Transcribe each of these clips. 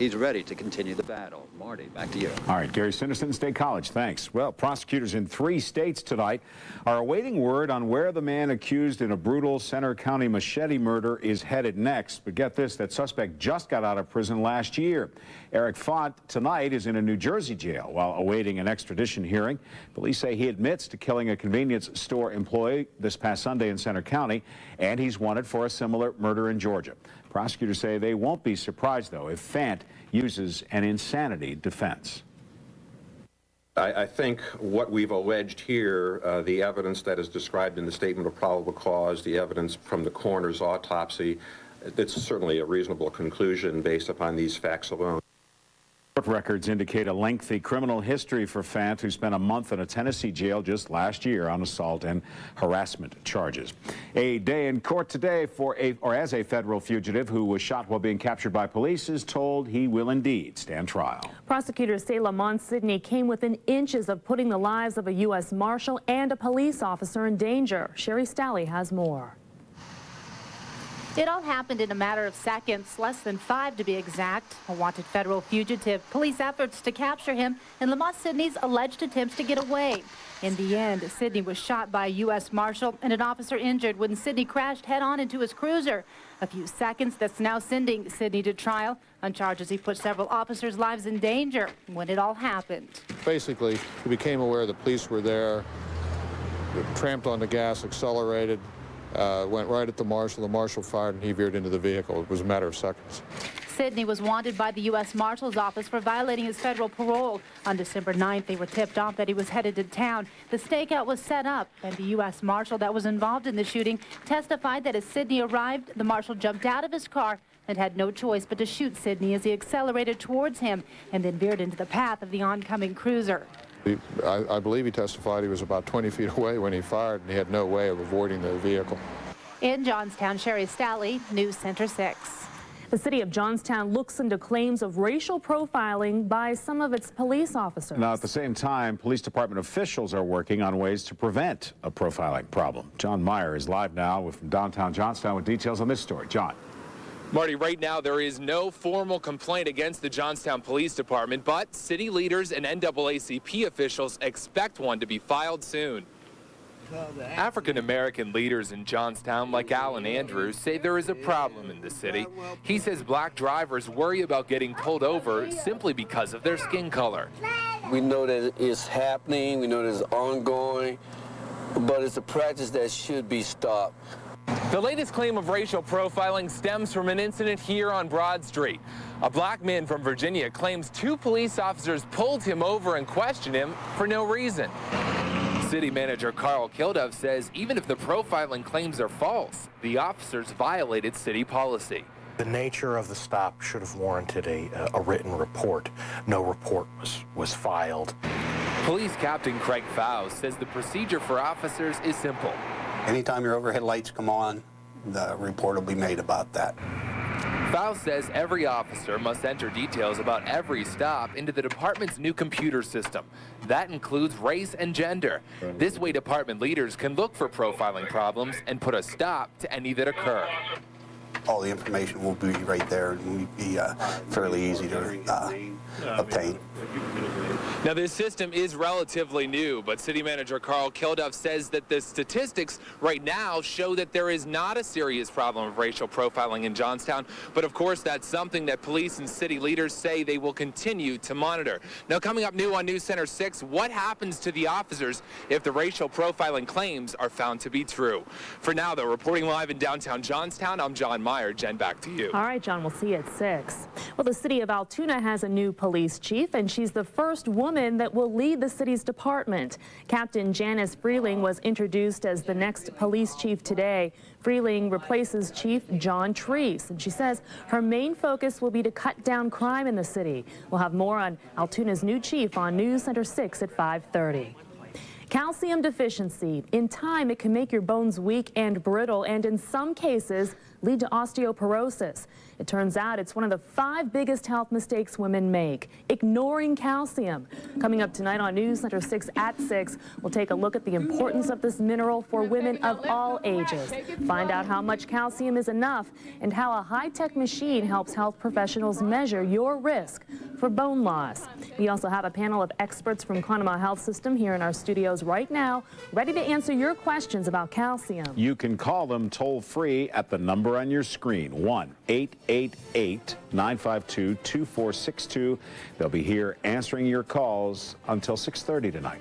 he's ready to continue the battle. Marty, back to you. All right, Gary Sinderson, State College, thanks. Well, prosecutors in 3 states tonight are awaiting word on where the man accused in a brutal Center County machete murder is headed next. But get this, that suspect just got out of prison last year. Eric Font tonight is in a New Jersey jail while awaiting an extradition hearing. Police say he admits to killing a convenience store employee this past Sunday in Center County, and he's wanted for a similar murder in Georgia. Prosecutors say they won't be surprised, though, if Fant uses an insanity defense. I think what we've alleged here, the evidence that is described in the statement of probable cause, the evidence from the coroner's autopsy, it's certainly a reasonable conclusion based upon these facts alone. Court records indicate a lengthy criminal history for Fant, who spent a month in a Tennessee jail just last year on assault and harassment charges. A day in court today as a federal fugitive who was shot while being captured by police is told he will indeed stand trial. Prosecutors say Lamont Sidney came within inches of putting the lives of a U.S. Marshal and a police officer in danger. Sherry Stalley has more. It all happened in a matter of seconds, less than 5 to be exact. A wanted federal fugitive, police efforts to capture him, and Lamont Sidney's alleged attempts to get away. In the end, Sidney was shot by a U.S. Marshal and an officer injured when Sidney crashed head-on into his cruiser. A few seconds that's now sending Sidney to trial on charges he put several officers' lives in danger when it all happened. Basically, he became aware the police were there, tramped on the gas, accelerated, went right at the marshal fired, and he veered into the vehicle. It was a matter of seconds. Sidney was wanted by the U.S. Marshal's office for violating his federal parole. On December 9th, they were tipped off that he was headed to town. The stakeout was set up, and the U.S. Marshal that was involved in the shooting testified that as Sidney arrived, the Marshal jumped out of his car and had no choice but to shoot Sidney as he accelerated towards him and then veered into the path of the oncoming cruiser. I believe he testified he was about 20 feet away when he fired, and he had no way of avoiding the vehicle. In Johnstown, Sherry Stalley, News Center 6. The city of Johnstown looks into claims of racial profiling by some of its police officers. Now, at the same time, police department officials are working on ways to prevent a profiling problem. John Meyer is live now from downtown Johnstown with details on this story. John. Marty, right now there is no formal complaint against the Johnstown Police Department, but city leaders and NAACP officials expect one to be filed soon. African-American leaders in Johnstown, like Alan Andrews, say there is a problem in the city. He says black drivers worry about getting pulled over simply because of their skin color. We know that it's happening, we know that it's ongoing, but it's a practice that should be stopped. The latest claim of racial profiling stems from an incident here on Broad Street. A black man from Virginia claims 2 police officers pulled him over and questioned him for no reason. City manager Carl Kilduff says even if the profiling claims are false, the officers violated city policy. The nature of the stop should have warranted a written report. No report was filed. Police Captain Craig Faust says the procedure for officers is simple. Anytime your overhead lights come on, the report will be made about that. Faust says every officer must enter details about every stop into the department's new computer system. That includes race and gender. This way, department leaders can look for profiling problems and put a stop to any that occur. All the information will be right there and will be fairly easy to obtain. Now, this system is relatively new, but City Manager Carl Kilduff says that the statistics right now show that there is not a serious problem of racial profiling in Johnstown. But of course, that's something that police and city leaders say they will continue to monitor. Now, coming up new on News Center 6, what happens to the officers if the racial profiling claims are found to be true? For now, though, reporting live in downtown Johnstown, I'm John Meyer. Jen, back to you. All right, John, we'll see you at 6. Well, the city of Altoona has a new police chief, and she's the first woman that will lead the city's department. Captain Janice Freeling was introduced as the next police chief today. Freeling replaces Chief John Treese, and she says her main focus will be to cut down crime in the city. We'll have more on Altoona's new chief on News Center 6 at 5:30. Calcium deficiency. In time, it can make your bones weak and brittle, and in some cases, lead to osteoporosis. It turns out it's one of the 5 biggest health mistakes women make, ignoring calcium. Coming up tonight on News Center 6 at 6, we'll take a look at the importance of this mineral for women of all ages. Find out how much calcium is enough and how a high-tech machine helps health professionals measure your risk for bone loss. We also have a panel of experts from Conemaugh Health System here in our studios right now, ready to answer your questions about calcium. You can call them toll-free at the number on your screen, 1-888-952-2462. They'll be here answering your calls until 6:30 tonight.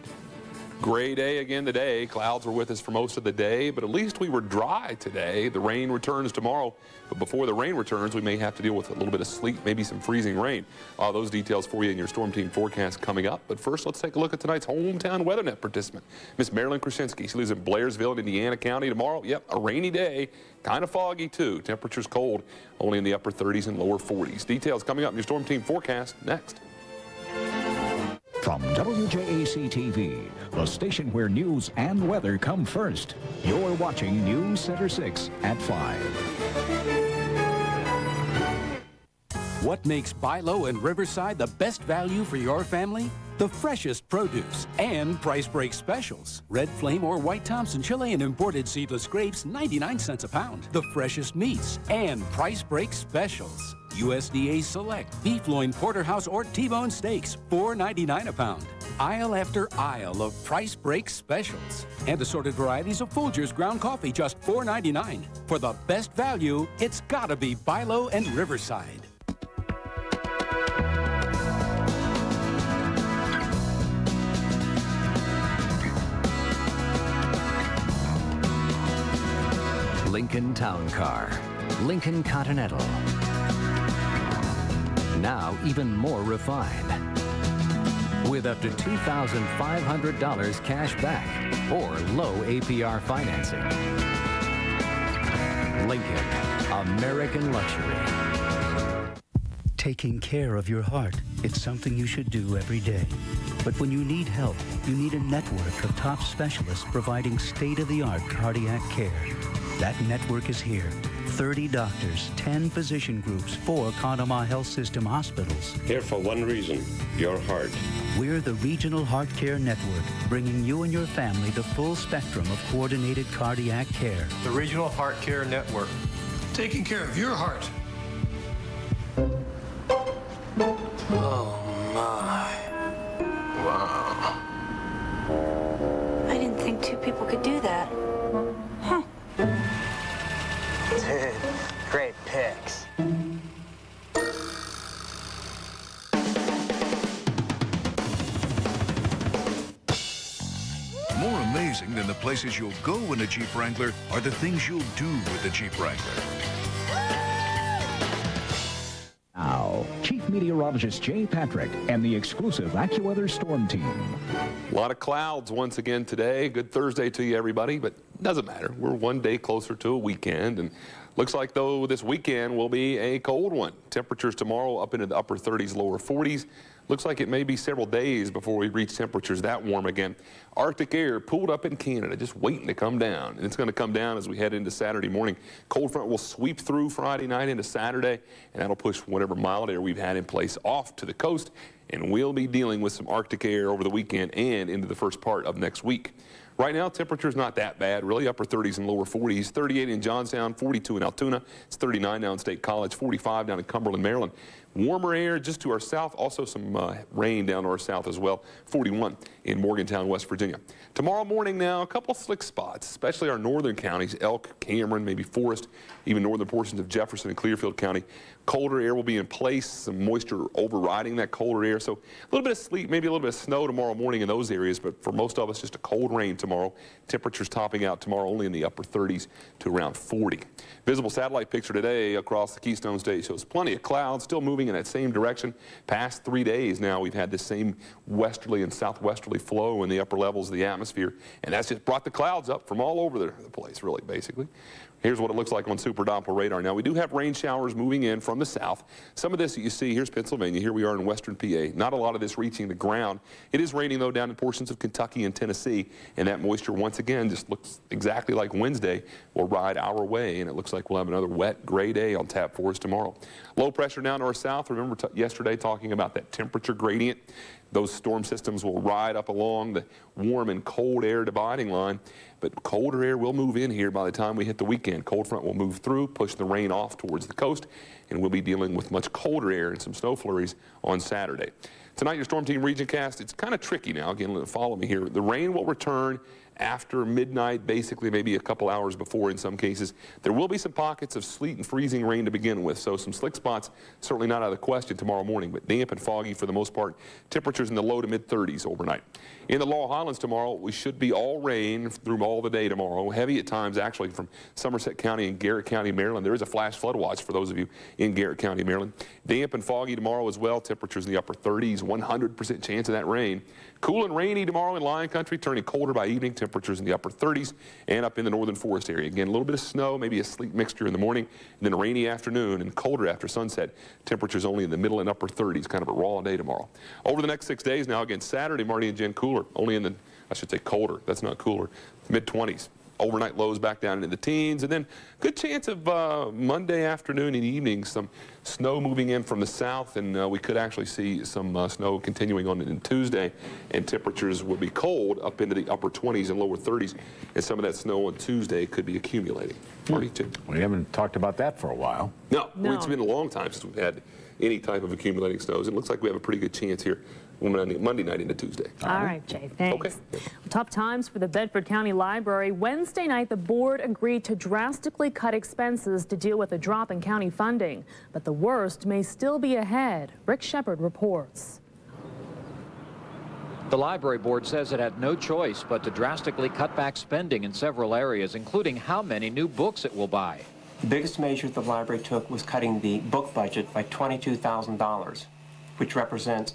Gray day again today. Clouds were with us for most of the day, but at least we were dry today. The rain returns tomorrow, but before the rain returns, we may have to deal with a little bit of sleet, maybe some freezing rain. All those details for you in your Storm Team forecast coming up. But first, let's take a look at tonight's hometown WeatherNet participant, Miss Marilyn Krasinski. She lives in Blairsville, Indiana County. Tomorrow, yep, a rainy day, kind of foggy too. Temperatures cold, only in the upper 30s and lower 40s. Details coming up in your Storm Team forecast next. From WJAC-TV, the station where news and weather come first. You're watching News Center 6 at 5. What makes Bilo and Riverside the best value for your family? The freshest produce and price break specials. Red Flame or White Thompson Chilean imported seedless grapes, 99 cents a pound. The freshest meats and price break specials. USDA Select beef loin, porterhouse, or T-bone steaks, $4.99 a pound. Aisle after aisle of price break specials. And assorted varieties of Folgers ground coffee, just $4.99. For the best value, it's gotta be Bilo and Riverside. Lincoln Town Car, Lincoln Continental. Now even more refined. With up to $2,500 cash back or low APR financing. Lincoln, American luxury. Taking care of your heart, it's something you should do every day. But when you need help, you need a network of top specialists providing state-of-the-art cardiac care. That network is here. 30 doctors, 10 physician groups, 4 Conemaugh Health System hospitals. Here for one reason, your heart. We're the Regional Heart Care Network, bringing you and your family the full spectrum of coordinated cardiac care. The Regional Heart Care Network, taking care of your heart. Oh, my. Wow. I didn't think 2 people could do that. Huh. Dude, great pics. More amazing than the places you'll go in a Jeep Wrangler are the things you'll do with a Jeep Wrangler. Now, Chief Meteorologist Jay Patrick and the exclusive AccuWeather Storm Team. A lot of clouds once again today. Good Thursday to you, everybody, but doesn't matter. We're one day closer to a weekend, and looks like, though, this weekend will be a cold one. Temperatures tomorrow up into the upper 30s, lower 40s. Looks like it may be several days before we reach temperatures that warm again. Arctic air pooled up in Canada, just waiting to come down. And it's going to come down as we head into Saturday morning. Cold front will sweep through Friday night into Saturday, and that'll push whatever mild air we've had in place off to the coast. And we'll be dealing with some Arctic air over the weekend and into the first part of next week. Right now, temperature's not that bad, really, upper 30s and lower 40s. 38 in Johnstown, 42 in Altoona. It's 39 down in State College, 45 down in Cumberland, Maryland. Warmer air just to our south, also some rain down to our south as well, 41 in Morgantown, West Virginia. Tomorrow morning now, a couple slick spots, especially our northern counties, Elk, Cameron, maybe Forest, even northern portions of Jefferson and Clearfield County. Colder air will be in place, some moisture overriding that colder air. So a little bit of sleet, maybe a little bit of snow tomorrow morning in those areas, but for most of us, just a cold rain tomorrow. Temperatures topping out tomorrow only in the upper 30s to around 40. Visible satellite picture today across the Keystone State shows plenty of clouds still moving in that same direction. Past 3 days now, we've had this same westerly and southwesterly flow in the upper levels of the atmosphere, and that's just brought the clouds up from all over the place, really, basically. Here's what it looks like on Super Doppler radar. Now, we do have rain showers moving in from the south. Some of this that you see, here's Pennsylvania. Here we are in western PA. Not a lot of this reaching the ground. It is raining, though, down in portions of Kentucky and Tennessee. And that moisture, once again, just looks exactly like Wednesday, will ride our way. And it looks like we'll have another wet, gray day on tap for us tomorrow. Low pressure down to our south. Remember yesterday talking about that temperature gradient. Those storm systems will ride up along the warm and cold air dividing line, but colder air will move in here by the time we hit the weekend. Cold front will move through, push the rain off towards the coast, and we'll be dealing with much colder air and some snow flurries on Saturday. Tonight, your Storm Team Region Cast, it's kind of tricky now. Again, follow me here. The rain will return after midnight, basically maybe a couple hours before in some cases. There will be some pockets of sleet and freezing rain to begin with, so some slick spots certainly not out of the question tomorrow morning, but damp and foggy for the most part. Temperatures in the low to mid-30s overnight. In the Laurel Highlands tomorrow, we should be all rain through all the day tomorrow. Heavy at times actually from Somerset County and Garrett County, Maryland. There is a flash flood watch for those of you in Garrett County, Maryland. Damp and foggy tomorrow as well. Temperatures in the upper 30s, 100% chance of that rain. Cool and rainy tomorrow in Lion Country, turning colder by evening. Temperatures in the upper 30s and up in the northern forest area. Again, a little bit of snow, maybe a sleet mixture in the morning, and then a rainy afternoon and colder after sunset. Temperatures only in the middle and upper 30s, kind of a raw day tomorrow. Over the next 6 days now, again, Saturday, Marty and Jen, cooler. Only in the, I should say colder, that's not cooler, mid-20s. Overnight lows back down into the teens, and then good chance of Monday afternoon and evening, some snow moving in from the south, and we could actually see some snow continuing on in Tuesday, and temperatures will be cold up into the upper 20s and lower 30s, and some of that snow on Tuesday could be accumulating. Marty, we haven't talked about that for a while. No, it's been a long time since we've had any type of accumulating snows. It looks like we have a pretty good chance here Monday night into Tuesday. All right, Jay, thanks. Okay. Tough times for the Bedford County Library. Wednesday night, the board agreed to drastically cut expenses to deal with a drop in county funding. But the worst may still be ahead. Rick Shepard reports. The library board says it had no choice but to drastically cut back spending in several areas, including how many new books it will buy. The biggest measure the library took was cutting the book budget by $22,000, which represents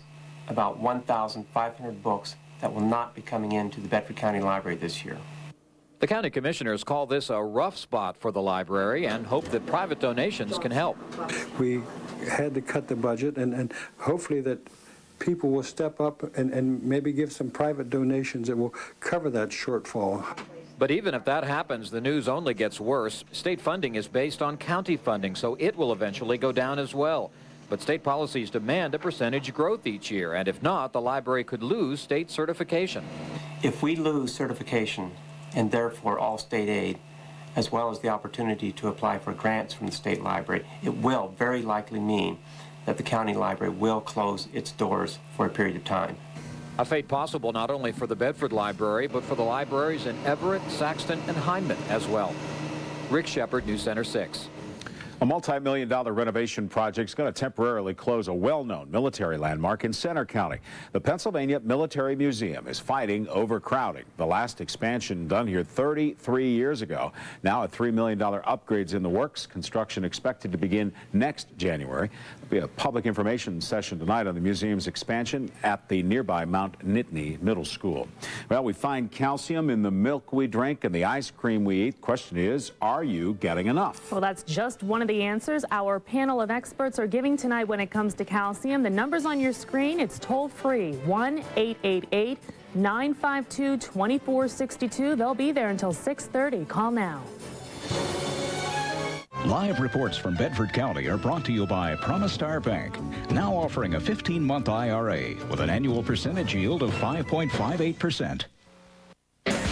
about 1,500 books that will not be coming into the Bedford County Library this year. The county commissioners call this a rough spot for the library and hope that private donations can help. We had to cut the budget, and hopefully that people will step up and maybe give some private donations that will cover that shortfall. But even if that happens, the news only gets worse. State funding is based on county funding, so it will eventually go down as well. But state policies demand a percentage growth each year, and if not, the library could lose state certification. If we lose certification, and therefore all state aid, as well as the opportunity to apply for grants from the state library, it will very likely mean that the county library will close its doors for a period of time. A fate possible not only for the Bedford Library, but for the libraries in Everett, Saxton, and Hindman as well. Rick Shepard, News Center 6. A multi-million-dollar renovation project is going to temporarily close a well-known military landmark in Center County. The Pennsylvania Military Museum is fighting overcrowding. The last expansion done here 33 years ago. Now a $3 million upgrade's in the works. Construction expected to begin next January. There'll be a public information session tonight on the museum's expansion at the nearby Mount Nittany Middle School. Well, we find calcium in the milk we drink and the ice cream we eat. Question is, are you getting enough? Well, that's just one of the answers our panel of experts are giving tonight when it comes to calcium. The number's on your screen. It's toll-free, 1-888-952-2462. They'll be there until 6:30. Call now. Live reports from Bedford County are brought to you by Promistar Bank, now offering a 15-month IRA with an annual percentage yield of 5.58%.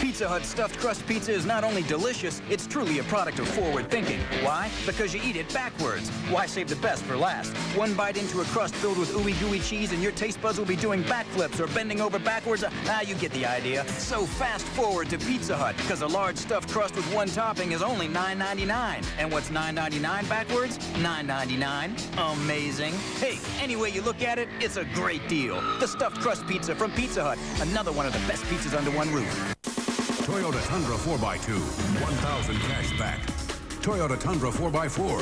Pizza Hut stuffed crust pizza is not only delicious, it's truly a product of forward thinking. Why? Because you eat it backwards. Why save the best for last? One bite into a crust filled with ooey gooey cheese and your taste buds will be doing backflips or bending over backwards. You get the idea. So fast forward to Pizza Hut, because a large stuffed crust with one topping is only $9.99. And what's $9.99 backwards? $9.99. Amazing. Hey, any way you look at it, it's a great deal. The stuffed crust pizza from Pizza Hut. Another one of the best pizzas under one roof. Toyota Tundra 4x2, 1,000 cash back. Toyota Tundra 4x4,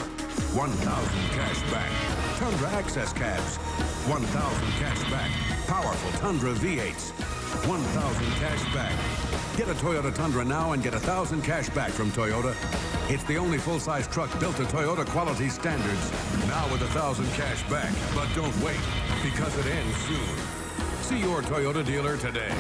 1,000 cash back. Tundra Access Cabs, 1,000 cash back. Powerful Tundra V8s, 1,000 cash back. Get a Toyota Tundra now and get $1,000 cash back from Toyota. It's the only full-size truck built to Toyota quality standards. Now with $1,000 cash back. But don't wait, because it ends soon. See your Toyota dealer today.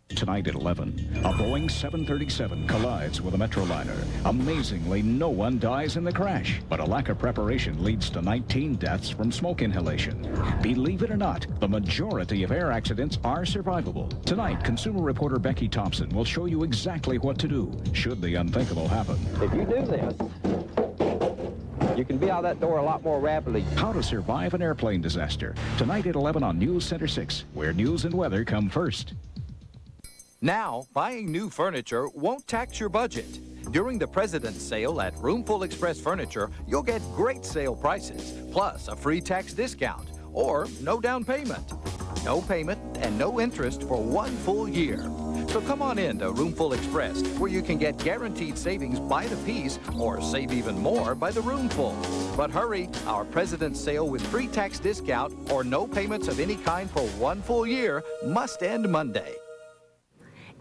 Tonight at 11, a Boeing 737 collides with a Metroliner. Amazingly, no one dies in the crash, but a lack of preparation leads to 19 deaths from smoke inhalation. Believe it or not, the majority of air accidents are survivable. Tonight, consumer reporter Becky Thompson will show you exactly what to do should the unthinkable happen. If you do this, you can be out that door a lot more rapidly. How to survive an airplane disaster. Tonight at 11 on News Center 6, where news and weather come first. Now, buying new furniture won't tax your budget. During the President's Sale at Roomful Express Furniture, you'll get great sale prices, plus a free tax discount, or no down payment. No payment and no interest for 1 full year. So come on in to Roomful Express, where you can get guaranteed savings by the piece or save even more by the roomful. But hurry, our President's Sale with free tax discount or no payments of any kind for 1 full year must end Monday.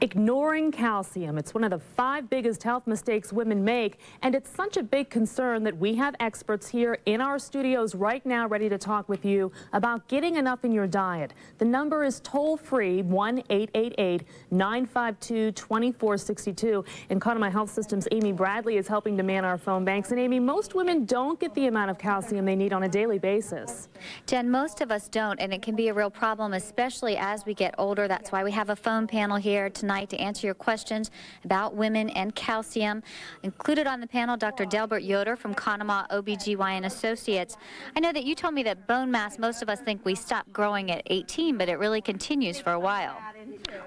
Ignoring calcium. It's one of the 5 biggest health mistakes women make, and it's such a big concern that we have experts here in our studios right now ready to talk with you about getting enough in your diet. The number is toll-free, 1-888-952-2462. And Conema Health Systems' Amy Bradley is helping to man our phone banks. And Amy, most women don't get the amount of calcium they need on a daily basis. Jen, most of us don't, and it can be a real problem, especially as we get older. That's why we have a phone panel here tonight to answer your questions about women and calcium. Included on the panel, Dr. Delbert Yoder from Conema OBGYN Associates. I know that you told me that bone mass, most of us think we stop growing at 18, but it really continues for a while.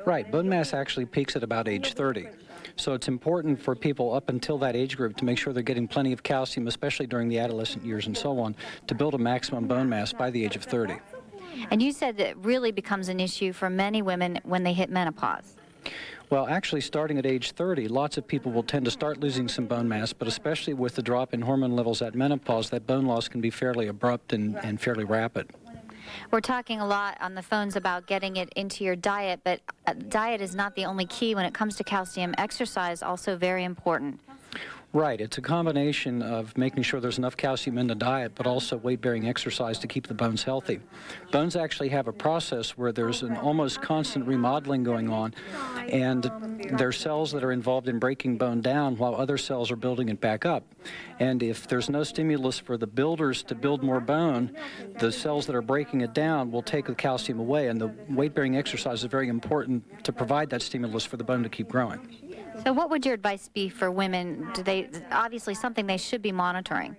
Right. Bone mass actually peaks at about age 30. So it's important for people up until that age group to make sure they're getting plenty of calcium, especially during the adolescent years and so on, to build a maximum bone mass by the age of 30. And you said that it really becomes an issue for many women when they hit menopause. Well, actually, starting at age 30, lots of people will tend to start losing some bone mass, but especially with the drop in hormone levels at menopause, that bone loss can be fairly abrupt and fairly rapid. We're talking a lot on the phones about getting it into your diet, but diet is not the only key when it comes to calcium. Exercise also very important. Right. It's a combination of making sure there's enough calcium in the diet, but also weight-bearing exercise to keep the bones healthy. Bones actually have a process where there's an almost constant remodeling going on, and there are cells that are involved in breaking bone down while other cells are building it back up. And if there's no stimulus for the builders to build more bone, the cells that are breaking it down will take the calcium away, and the weight-bearing exercise is very important to provide that stimulus for the bone to keep growing. So what would your advice be for women? Obviously something they should be monitoring?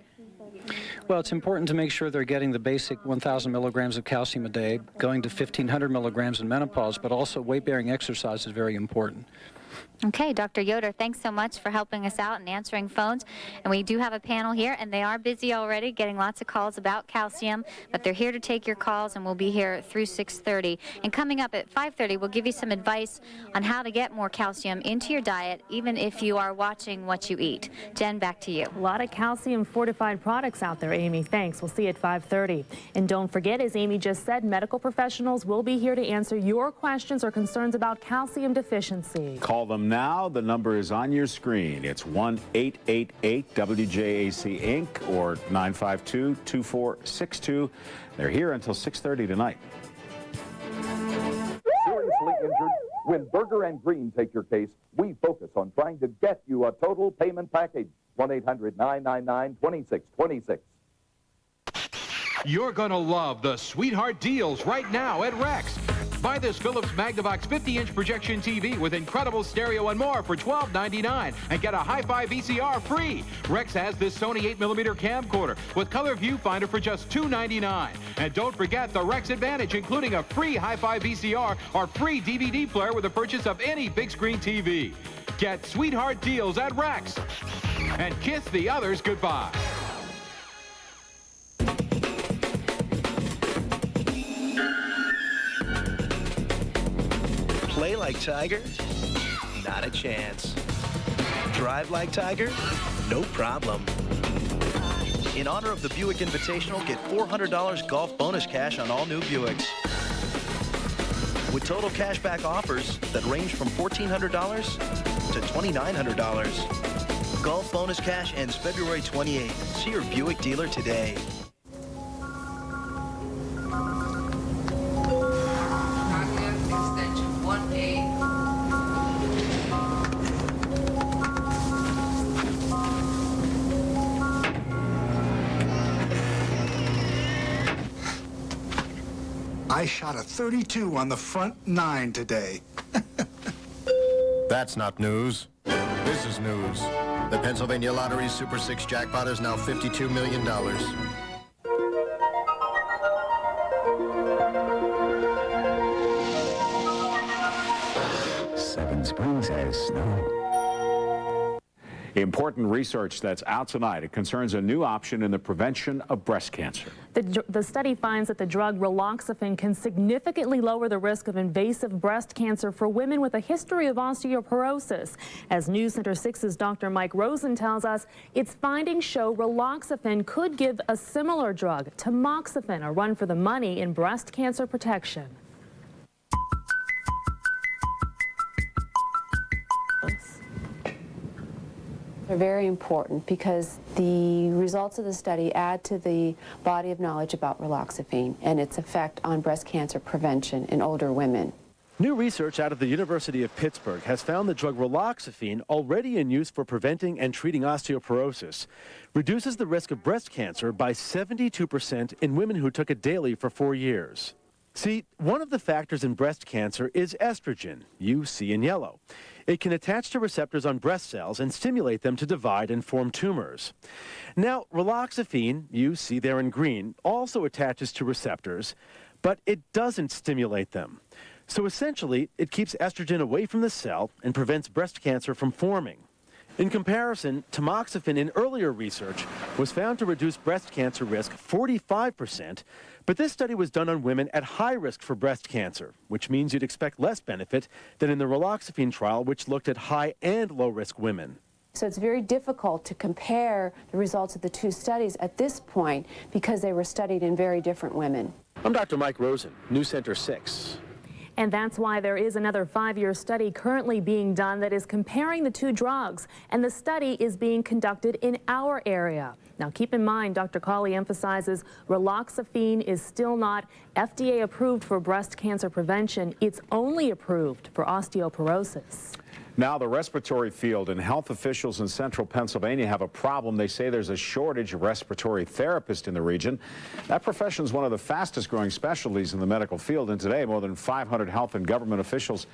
Well, it's important to make sure they're getting the basic 1,000 milligrams of calcium a day, going to 1,500 milligrams in menopause, but also weight-bearing exercise is very important. Okay, Dr. Yoder, thanks so much for helping us out and answering phones. And we do have a panel here, and they are busy already, getting lots of calls about calcium, but they're here to take your calls, and we'll be here through 6:30. And coming up at 5:30, we'll give you some advice on how to get more calcium into your diet, even if you are watching what you eat. Jen, back to you. A lot of calcium-fortified products out there, Amy. Thanks. We'll see you at 5:30. And don't forget, as Amy just said, medical professionals will be here to answer your questions or concerns about calcium deficiency. Call them now. The number is on your screen. It's 1-888-WJAC Inc. or 952-2462. They're here until 6:30 tonight. Seriously injured? When Berger and Green take your case, we focus on trying to get you a total payment package. 1-800-999-2626. You're going to love the sweetheart deals right now at Rex. Buy this Philips Magnavox 50-inch projection TV with incredible stereo and more for $12.99 and get a hi-fi VCR free. Rex has this Sony 8mm camcorder with color viewfinder for just $2.99. And don't forget the Rex Advantage, including a free hi-fi VCR or free DVD player with the purchase of any big screen TV. Get sweetheart deals at Rex and kiss the others goodbye. Play like Tiger? Not a chance. Drive like Tiger? No problem. In honor of the Buick Invitational, get $400 golf bonus cash on all new Buicks. with total cashback offers that range from $1,400 to $2,900. Gulf Bonus Cash ends February 28th. See your Buick dealer today. Extension 1A. I shot a 32 on the front 9 today. That's not news. This is news. The Pennsylvania Lottery's Super 6 jackpot is now $52 million. Seven Springs has snow. Important research that's out tonight. It concerns a new option in the prevention of breast cancer. The study finds that the drug raloxifene can significantly lower the risk of invasive breast cancer for women with a history of osteoporosis. As News Center 6's Dr. Mike Rosen tells us, its findings show raloxifene could give a similar drug, tamoxifen, a run for the money in breast cancer protection. They're very important because the results of the study add to the body of knowledge about raloxifene and its effect on breast cancer prevention in older women. New research out of the University of Pittsburgh has found the drug raloxifene, already in use for preventing and treating osteoporosis, reduces the risk of breast cancer by 72% in women who took it daily for 4 years. See, one of the factors in breast cancer is estrogen, you see in yellow. It can attach to receptors on breast cells and stimulate them to divide and form tumors. Now, raloxifene, you see there in green, also attaches to receptors, but it doesn't stimulate them. So essentially, it keeps estrogen away from the cell and prevents breast cancer from forming. In comparison, tamoxifen in earlier research was found to reduce breast cancer risk 45%, but this study was done on women at high risk for breast cancer, which means you'd expect less benefit than in the raloxifene trial, which looked at high and low risk women. So it's very difficult to compare the results of the two studies at this point because they were studied in very different women. I'm Dr. Mike Rosen, News Center 6. And that's why there is another 5-year study currently being done that is comparing the two drugs. And the study is being conducted in our area. Now, keep in mind, Dr. Cawley emphasizes raloxifene is still not FDA approved for breast cancer prevention. It's only approved for osteoporosis. Now, the respiratory field and health officials in central Pennsylvania have a problem. They say there's a shortage of respiratory therapists in the region. That profession is one of the fastest growing specialties in the medical field. And today, more than 500 health and government officials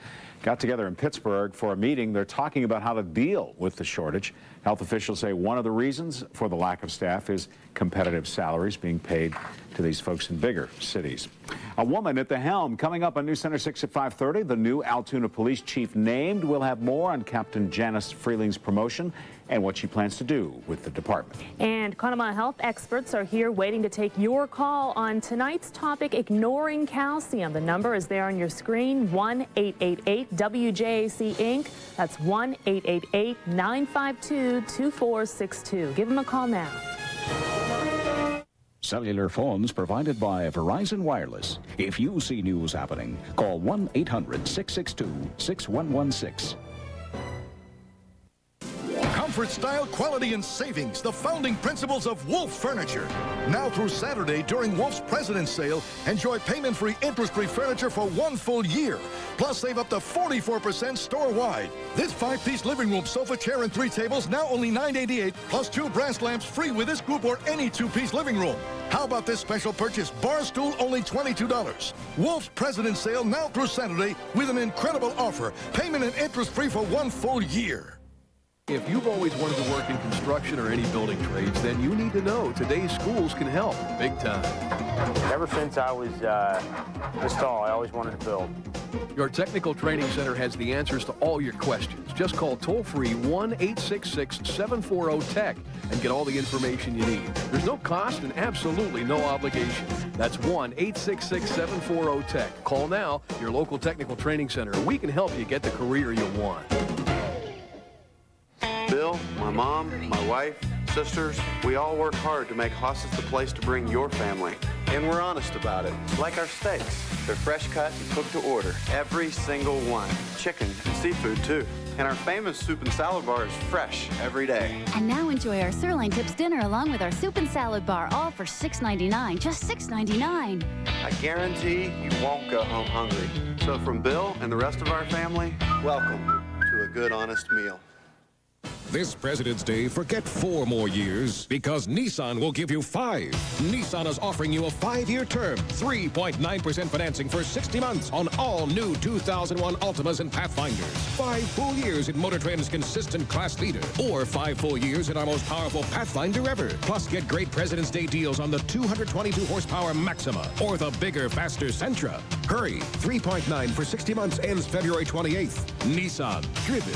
got together in Pittsburgh for a meeting. They're talking about how to deal with the shortage. Health officials say one of the reasons for the lack of staff is competitive salaries being paid to these folks in bigger cities. A woman at the helm. Coming up on News Center 6 at 5:30, the new Altoona police chief named. We'll have more on Captain Janice Freeling's promotion and what she plans to do with the department. And Conemaugh health experts are here waiting to take your call on tonight's topic, ignoring calcium. The number is there on your screen, 1-888-WJAC-INC. That's 1-888-952-2462. Give them a call now. Cellular phones provided by Verizon Wireless. If you see news happening, call 1-800-662-6116. Comfort, style, quality, and savings. The founding principles of Wolf Furniture. Now through Saturday during Wolf's President's Sale, enjoy payment-free, interest-free furniture for 1 full year. Plus, save up to 44% store-wide. This 5-piece living room sofa, chair, and 3 tables now only $9.88, plus 2 brass lamps free with this group or any 2-piece living room. How about this special purchase? Bar stool, only $22. Wolf's President's Sale now through Saturday with an incredible offer. Payment and interest-free for 1 full year. If you've always wanted to work in construction or any building trades, then you need to know today's schools can help big time. Ever since I was this tall, I always wanted to build. Your technical training center has the answers to all your questions. Just call toll-free 1-866-740-TECH and get all the information you need. There's no cost and absolutely no obligation. That's 1-866-740-TECH. Call now, your local technical training center. We can help you get the career you want. Bill, my mom, my wife, sisters, we all work hard to make Hoss's the place to bring your family And we're honest about it. Like our steaks. They're fresh cut and cooked to order. Every single one. Chicken and seafood, too. And our famous soup and salad bar is fresh every day. And now enjoy our sirloin tips dinner along with our soup and salad bar, all for $6.99. Just $6.99. I guarantee you won't go home hungry. So from Bill and the rest of our family, welcome to a good, honest meal. This President's Day, forget 4 more years because Nissan will give you 5. Nissan is offering you a 5-year term, 3.9% financing for 60 months on all new 2001 Altimas and Pathfinders. 5 full years in Motor Trend's consistent class leader, or 5 full years in our most powerful Pathfinder ever. Plus, get great President's Day deals on the 222 horsepower Maxima or the bigger, faster Sentra. Hurry, 3.9 for 60 months ends February 28th. Nissan, driven.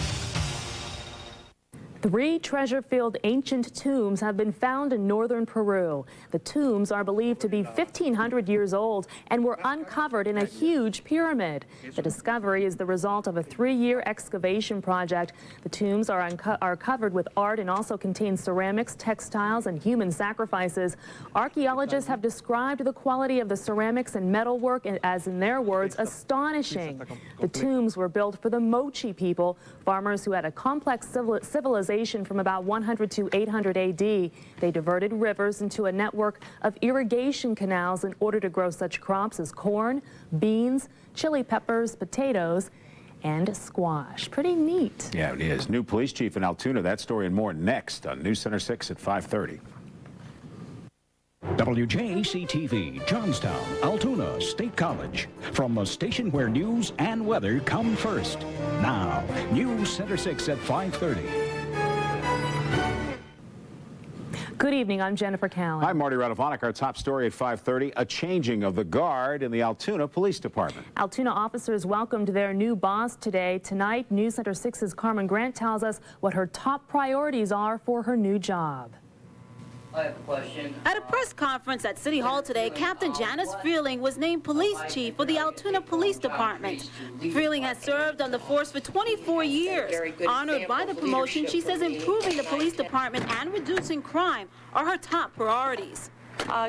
3 treasure-filled ancient tombs have been found in northern Peru. The tombs are believed to be 1,500 years old and were uncovered in a huge pyramid. The discovery is the result of a 3-year excavation project. The tombs are covered with art and also contain ceramics, textiles, and human sacrifices. Archaeologists have described the quality of the ceramics and metalwork as, in their words, astonishing. The tombs were built for the Mochi people, farmers who had a complex civilization from about 100 to 800 AD. They diverted rivers into a network of irrigation canals in order to grow such crops as corn, beans, chili peppers, potatoes, and squash. Pretty neat. Yeah, it is. New police chief in Altoona. That story and more next on News Center 6 at 5:30. WJAC-TV, Johnstown, Altoona State College. From the station where news and weather come first. Now, News Center 6 at 5:30. Good evening, I'm Jennifer Cowan. I'm Marty Radovanek. Our top story at 5:30, a changing of the guard in the Altoona Police Department. Altoona officers welcomed their new boss today. Tonight, News Center 6's Carmen Grant tells us what her top priorities are for her new job. I have a question. At a press conference at City Hall today, Captain Janice Freeling was named police chief for the Altoona Police Department. Freeling has served on the force for 24 years. Honored by the promotion, she says improving the police department and reducing crime are her top priorities.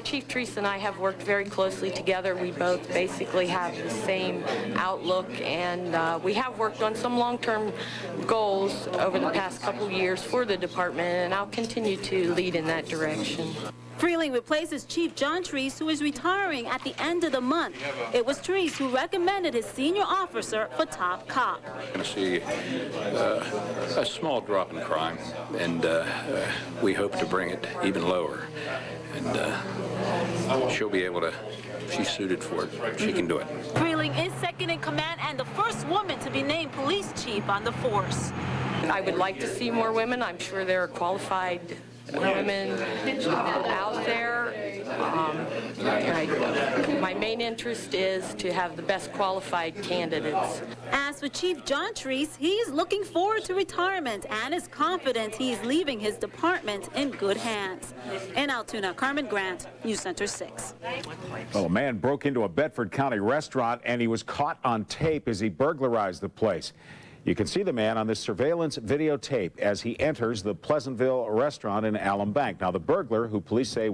Chief Treese and I have worked very closely together. We both basically have the same outlook, and we have worked on some long-term goals over the past couple of years for the department, and I'll continue to lead in that direction. Freeling replaces Chief John Treese, who is retiring at the end of the month. It was Treese who recommended his senior officer for top cop. We're going to see a small drop in crime, and we hope to bring it even lower. And she'll be able to, she's suited for it. She can do it. Freeling is second in command and the first woman to be named police chief on the force. I would like to see more women. I'm sure there are qualified women out there. My main interest is to have the best qualified candidates. As for Chief John Treese, he is looking forward to retirement and is confident he is leaving his department in good hands. In Altoona, Carmen Grant, News Center 6. Well, a man broke into a Bedford County restaurant and he was caught on tape as he burglarized the place. You can see the man on this surveillance videotape as he enters the Pleasantville restaurant in Alum Bank. Now, the burglar, who police say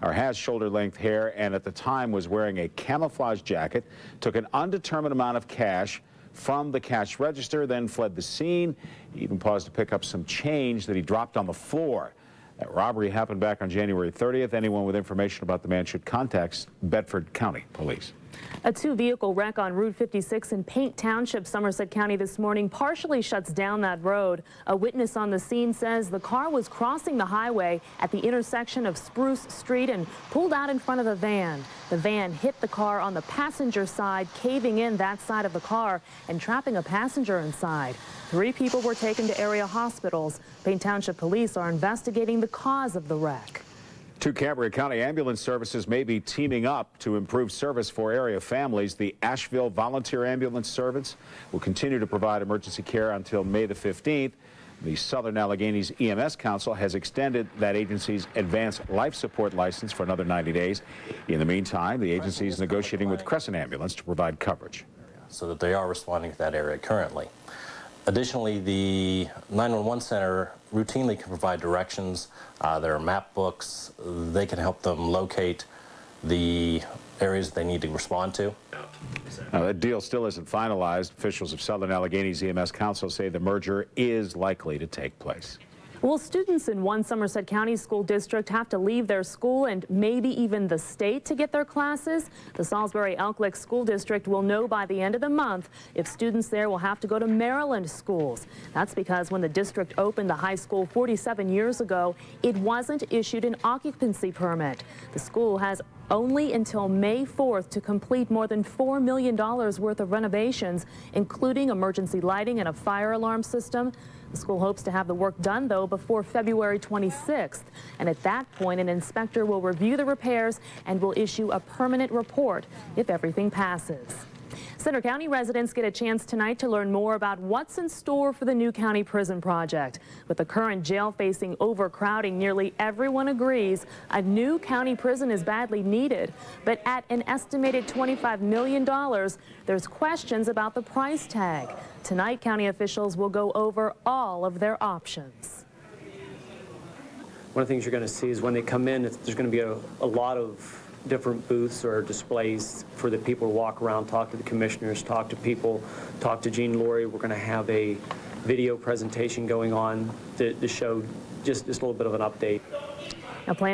has shoulder-length hair and at the time was wearing a camouflage jacket, took an undetermined amount of cash from the cash register, then fled the scene. He even paused to pick up some change that he dropped on the floor. That robbery happened back on January 30th. Anyone with information about the man should contact Bedford County Police. A 2-vehicle wreck on Route 56 in Paint Township, Somerset County this morning partially shuts down that road. A witness on the scene says the car was crossing the highway at the intersection of Spruce Street and pulled out in front of the van. The van hit the car on the passenger side, caving in that side of the car and trapping a passenger inside. 3 people were taken to area hospitals. Paint Township police are investigating the cause of the wreck. 2 Cambria County ambulance services may be teaming up to improve service for area families. The Asheville Volunteer Ambulance Service will continue to provide emergency care until May the 15th. The Southern Alleghenies EMS Council has extended that agency's advanced life support license for another 90 days. In the meantime, the agency is negotiating with Crescent Ambulance to provide coverage. So that they are responding to that area currently. Additionally, the 911 center routinely can provide directions. There are map books. They can help them locate the areas they need to respond to. That deal still isn't finalized. Officials of Southern Allegheny's EMS Council say the merger is likely to take place. Will students in one Somerset County school district have to leave their school and maybe even the state to get their classes? The Salisbury Elk Lick School District will know by the end of the month if students there will have to go to Maryland schools. That's because when the district opened the high school 47 years ago, it wasn't issued an occupancy permit. The school has only until May 4th to complete more than $4 million worth of renovations, including emergency lighting and a fire alarm system. The school hopes to have the work done, though, before February 26th. And at that point, an inspector will review the repairs and will issue a permanent report if everything passes. Center County residents get a chance tonight to learn more about what's in store for the new county prison project. With the current jail facing overcrowding, nearly everyone agrees a new county prison is badly needed. But at an estimated $25 million, there's questions about the price tag. Tonight, county officials will go over all of their options. One of the things you're going to see is when they come in, there's going to be a lot of different booths or displays for the people to walk around, talk to the commissioners, talk to people, talk to Jean Laurie. We're going to have a video presentation going on to show just a little bit of an update. Now, plans